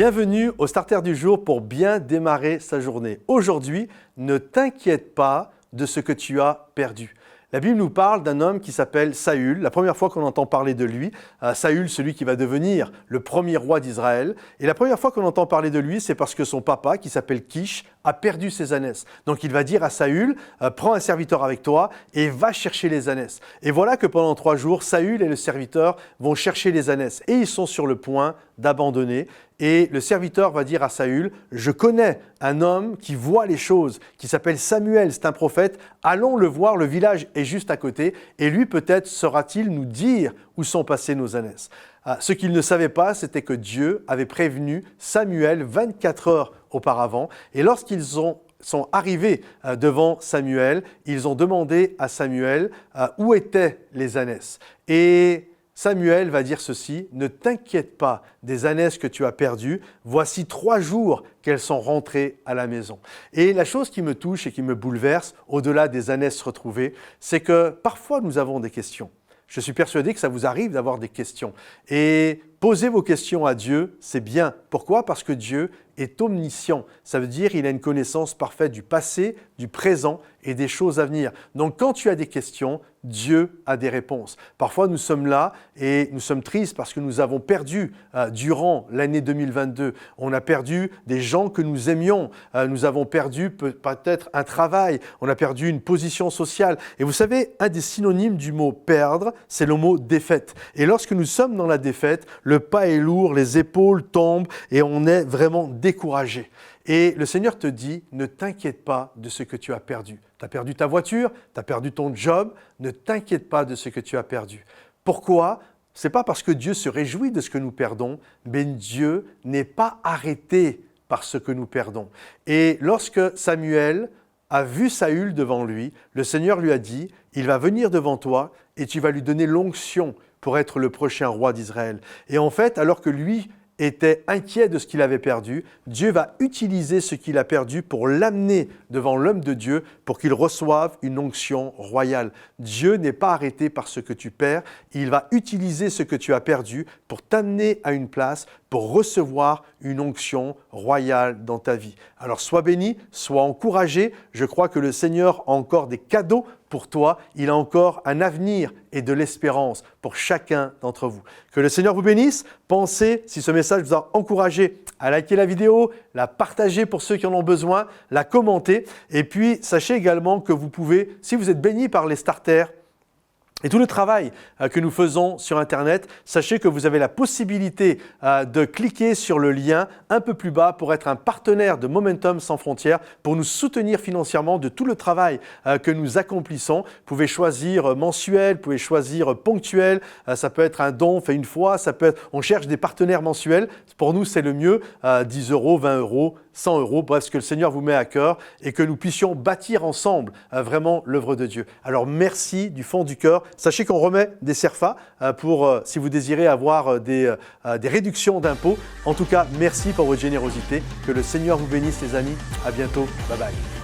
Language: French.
Bienvenue au Starter du jour pour bien démarrer sa journée. Aujourd'hui, ne t'inquiète pas de ce que tu as perdu. La Bible nous parle d'un homme qui s'appelle Saül. La première fois qu'on entend parler de lui, Saül, celui qui va devenir le premier roi d'Israël. Et la première fois qu'on entend parler de lui, c'est parce que son papa, qui s'appelle Kish, a perdu ses ânesses. Donc il va dire à Saül, prends un serviteur avec toi et va chercher les ânesses. Et voilà que pendant 3 jours, Saül et le serviteur vont chercher les ânesses. Et ils sont sur le point d'abandonner. Et le serviteur va dire à Saül, je connais un homme qui voit les choses, qui s'appelle Samuel, c'est un prophète, allons le voir, le village est juste à côté, et lui peut-être saura-t-il nous dire où sont passées nos ânesses. Ce qu'il ne savait pas, c'était que Dieu avait prévenu Samuel 24 heures auparavant, et lorsqu'ils sont arrivés devant Samuel, ils ont demandé à Samuel où étaient les ânesses. Et Samuel va dire ceci, « Ne t'inquiète pas des ânesses que tu as perdues, voici 3 jours qu'elles sont rentrées à la maison. » Et la chose qui me touche et qui me bouleverse, au-delà des ânesses retrouvées, c'est que parfois nous avons des questions. Je suis persuadé que ça vous arrive d'avoir des questions. Et poser vos questions à Dieu, c'est bien. Pourquoi? Parce que Dieu est omniscient. Ça veut dire qu'il a une connaissance parfaite du passé, du présent et des choses à venir. Donc quand tu as des questions, Dieu a des réponses. Parfois nous sommes là et nous sommes tristes parce que nous avons perdu durant l'année 2022. On a perdu des gens que nous aimions. Nous avons perdu peut-être un travail. On a perdu une position sociale. Et vous savez, un des synonymes du mot perdre, c'est le mot défaite. Et lorsque nous sommes dans la défaite, le pas est lourd, les épaules tombent et on est vraiment découragé. Et le Seigneur te dit, ne t'inquiète pas de ce que tu as perdu. Tu as perdu ta voiture, tu as perdu ton job, ne t'inquiète pas de ce que tu as perdu. Pourquoi? Ce n'est pas parce que Dieu se réjouit de ce que nous perdons, mais Dieu n'est pas arrêté par ce que nous perdons. Et lorsque Samuel a vu Saül devant lui, le Seigneur lui a dit, il va venir devant toi et tu vas lui donner l'onction pour être le prochain roi d'Israël. Et en fait, alors que lui était inquiet de ce qu'il avait perdu, Dieu va utiliser ce qu'il a perdu pour l'amener devant l'homme de Dieu pour qu'il reçoive une onction royale. Dieu n'est pas arrêté par ce que tu perds, il va utiliser ce que tu as perdu pour t'amener à une place, pour recevoir une onction royale dans ta vie. Alors sois béni, sois encouragé, je crois que le Seigneur a encore des cadeaux pour toi, il a encore un avenir et de l'espérance pour chacun d'entre vous. Que le Seigneur vous bénisse. Pensez, si ce message vous a encouragé, à liker la vidéo, la partager pour ceux qui en ont besoin, la commenter. Et puis, sachez également que vous pouvez, si vous êtes béni par les starters, et tout le travail que nous faisons sur Internet, sachez que vous avez la possibilité de cliquer sur le lien un peu plus bas pour être un partenaire de Momentum Sans Frontières, pour nous soutenir financièrement de tout le travail que nous accomplissons. Vous pouvez choisir mensuel, vous pouvez choisir ponctuel, ça peut être un don fait une fois, ça peut être, on cherche des partenaires mensuels. Pour nous, c'est le mieux, 10 €, 20 €, 100 €, bref, ce que le Seigneur vous met à cœur et que nous puissions bâtir ensemble vraiment l'œuvre de Dieu. Alors merci du fond du cœur. Sachez qu'on remet des CERFA pour, si vous désirez avoir des réductions d'impôts. En tout cas, merci pour votre générosité. Que le Seigneur vous bénisse les amis. À bientôt. Bye bye.